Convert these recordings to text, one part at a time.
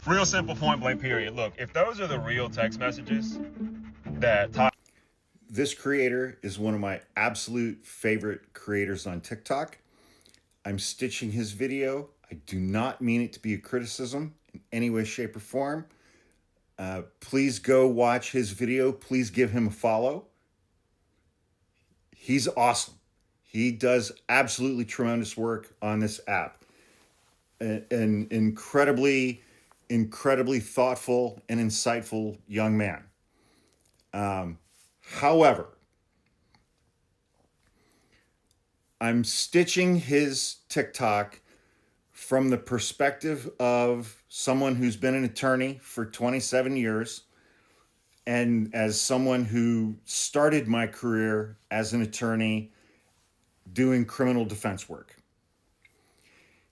Real simple, point blank, period. Look, if those are the real text messages that talk. This creator is one of my absolute favorite creators on TikTok. I'm stitching his video. I do not mean it to be a criticism in any way, shape, or form. Please go watch his video. Please give him a follow. He's awesome. He does absolutely tremendous work on this app. An incredibly thoughtful and insightful young man. However, I'm stitching his TikTok from the perspective of someone who's been an attorney for 27 years and as someone who started my career as an attorney doing criminal defense work.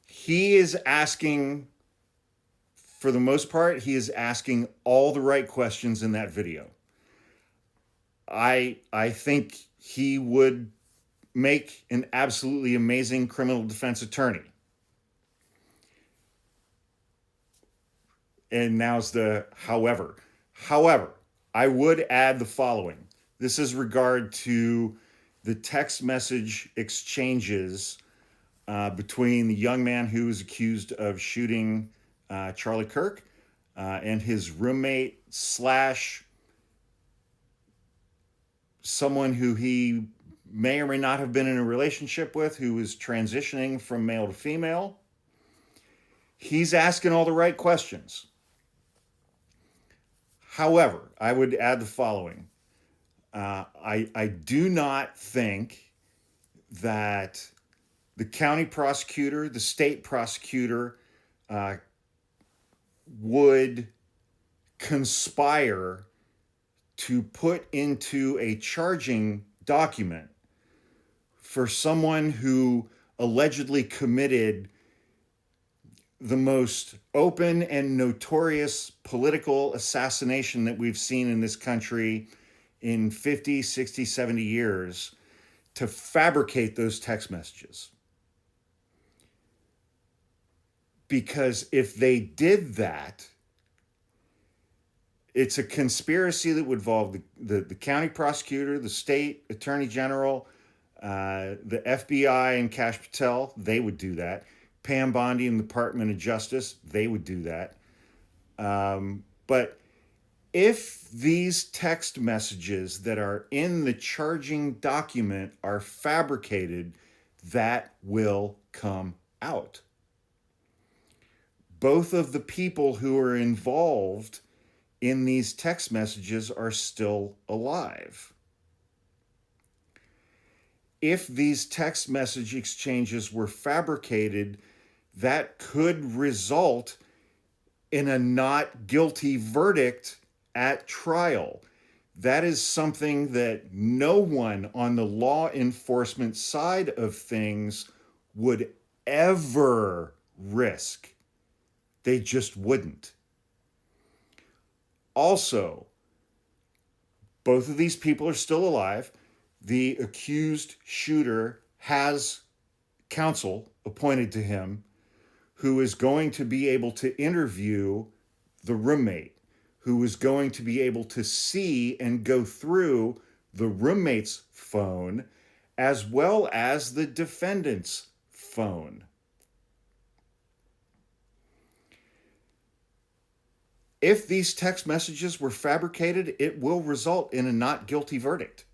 He is asking, for the most part, he is asking all the right questions in that video. I think he would make an absolutely amazing criminal defense attorney. And now's the however. However, I would add the following. This is regard to the text message exchanges between the young man who was accused of shooting Charlie Kirk and his roommate slash someone who he may or may not have been in a relationship with, who is transitioning from male to female. He's asking all the right questions. However, I would add the following. I do not think that the county prosecutor, the state prosecutor, would conspire to put into a charging document for someone who allegedly committed the most open and notorious political assassination that we've seen in this country in 50, 60, 70 years, to fabricate those text messages. Because if they did that, it's a conspiracy that would involve the county prosecutor, the state attorney general, the FBI and Cash Patel. They would do that. Pam Bondi and the Department of Justice, they would do that. But if these text messages that are in the charging document are fabricated, that will come out. Both of the people who are involved in these text messages are still alive. If these text message exchanges were fabricated, that could result in a not guilty verdict at trial. That is something that no one on the law enforcement side of things would ever risk. They just wouldn't. Also, both of these people are still alive. The accused shooter has counsel appointed to him who is going to be able to interview the roommate, who is going to be able to see and go through the roommate's phone as well as the defendant's phone. If these text messages were fabricated, it will result in a not guilty verdict.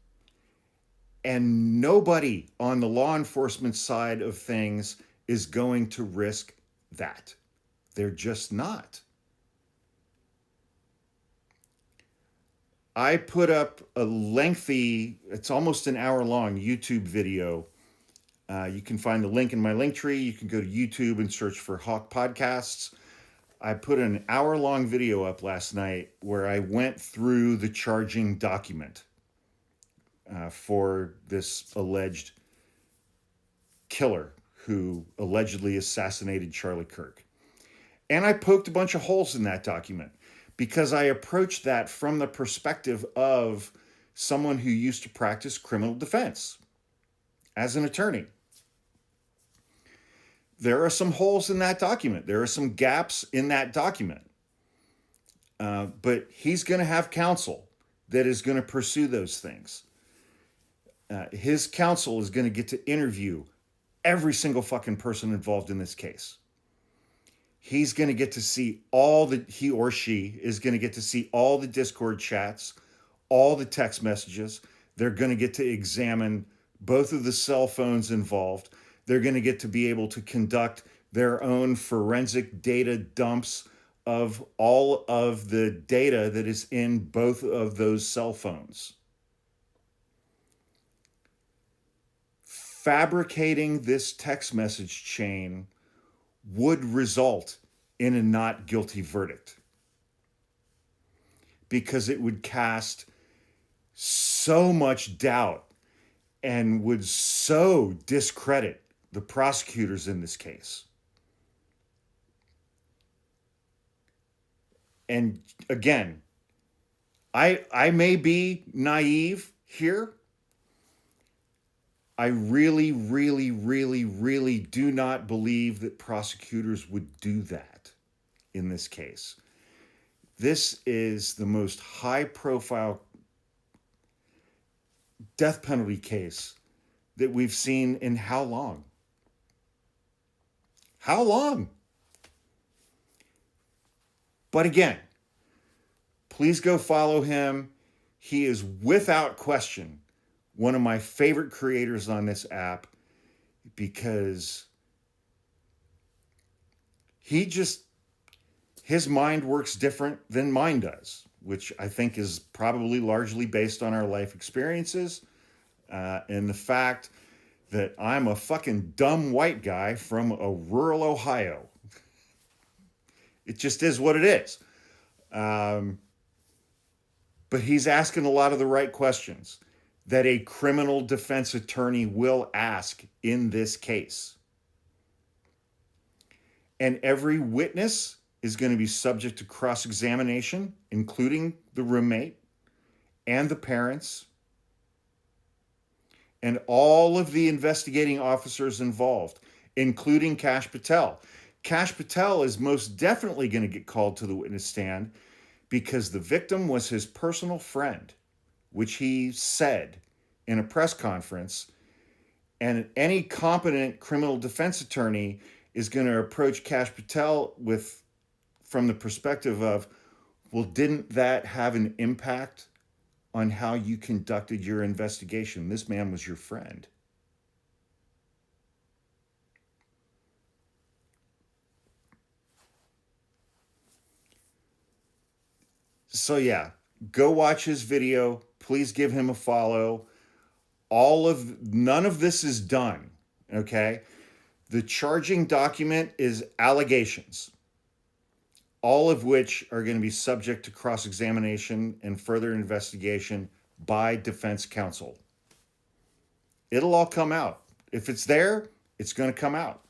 And nobody on the law enforcement side of things is going to risk that. They're just not. I put up a lengthy, it's almost an hour long YouTube video. You can find the link in my link tree. You can go to YouTube and search for Hawk Podcasts. I put an hour-long video up last night where I went through the charging document for this alleged killer who allegedly assassinated Charlie Kirk. And I poked a bunch of holes in that document because I approached that from the perspective of someone who used to practice criminal defense as an attorney. There are some holes in that document. There are some gaps in that document. But he's going to have counsel that is going to pursue those things. His counsel is going to get to interview every single fucking person involved in this case. He's going to get to see he or she is going to get to see all the Discord chats, all the text messages. They're going to get to examine both of the cell phones involved. They're going to get to be able to conduct their own forensic data dumps of all of the data that is in both of those cell phones. Fabricating this text message chain would result in a not guilty verdict, because it would cast so much doubt and would so discredit the prosecutors in this case. And again, I may be naive here. I really, really, really, really do not believe that prosecutors would do that in this case. This is the most high-profile death penalty case that we've seen in how long? How long? But again, please go follow him. He is without question one of my favorite creators on this app, because his mind works different than mine does, which I think is probably largely based on our life experiences, and the fact that I'm a fucking dumb white guy from a rural Ohio. It just is what it is. But he's asking a lot of the right questions that a criminal defense attorney will ask in this case. And every witness is going to be subject to cross-examination, including the roommate and the parents and all of the investigating officers involved, including Cash Patel. Cash Patel is most definitely going to get called to the witness stand because the victim was his personal friend, which he said in a press conference. And any competent criminal defense attorney is going to approach Cash Patel from the perspective of, well, didn't that have an impact on how you conducted your investigation? This man was your friend. So yeah, go watch his video. Please give him a follow. None of this is done, okay? The charging document is allegations, all of which are going to be subject to cross-examination and further investigation by defense counsel. It'll all come out. If it's there, it's going to come out.